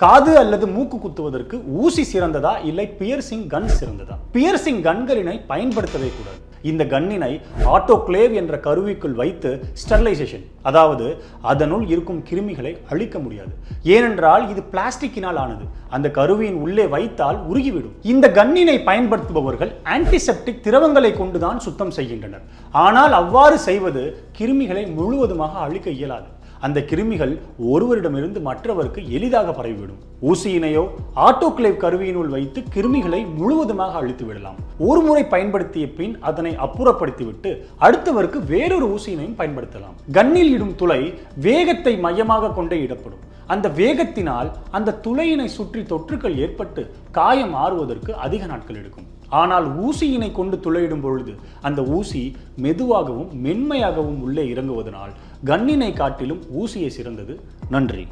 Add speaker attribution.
Speaker 1: காது அல்லது மூக்கு குத்துவதற்கு ஊசி சிறந்ததா இல்லை பியர்சிங் கன் சிறந்ததா? பியர்சிங் கன்களினை பயன்படுத்தவே கூடாது. இந்த கன்னினை ஆட்டோகிளேவ் என்ற கருவிக்குள் வைத்து ஸ்டெரிலைசேஷன், அதாவது அதனுள் இருக்கும் கிருமிகளை அழிக்க முடியாது. ஏனென்றால் இது பிளாஸ்டிக்கினால் ஆனது. அந்த கருவியின் உள்ளே வைத்தால் உருகிவிடும். இந்த கன்னினை பயன்படுத்துபவர்கள் ஆன்டிசெப்டிக் திரவங்களை கொண்டுதான் சுத்தம் செய்கின்றனர். ஆனால் அவ்வாறு செய்வது கிருமிகளை முழுவதுமாக அழிக்க இயலாது. அந்த கிருமிகள் ஒருவரிடமிருந்து மற்றவருக்கு எளிதாக பரவிவிடும். ஊசியினையோ ஆட்டோகிளேவ் கருவியினுள் வைத்து கிருமிகளை முழுவதுமாக அழித்து விடலாம். ஒரு முறை பயன்படுத்திய பின் அதனை அப்புறப்படுத்திவிட்டு அடுத்தவருக்கு வேறொரு ஊசியினையும் பயன்படுத்தலாம். கன்னில் இடும் துளை வேகத்தை மையமாக கொண்டே இடப்படும். அந்த வேகத்தினால் அந்த துளையினை சுற்றி தொற்றுக்கள் ஏற்பட்டு காயம் ஆறுவதற்கு அதிக நாட்கள் எடுக்கும். ஆனால் ஊசியினை கொண்டு துளையிடும் பொழுது அந்த ஊசி மெதுவாகவும் மென்மையாகவும் உள்ளே இறங்குவதனால் கன்னினை காட்டிலும் ஊசியை சிறந்தது. நன்றி.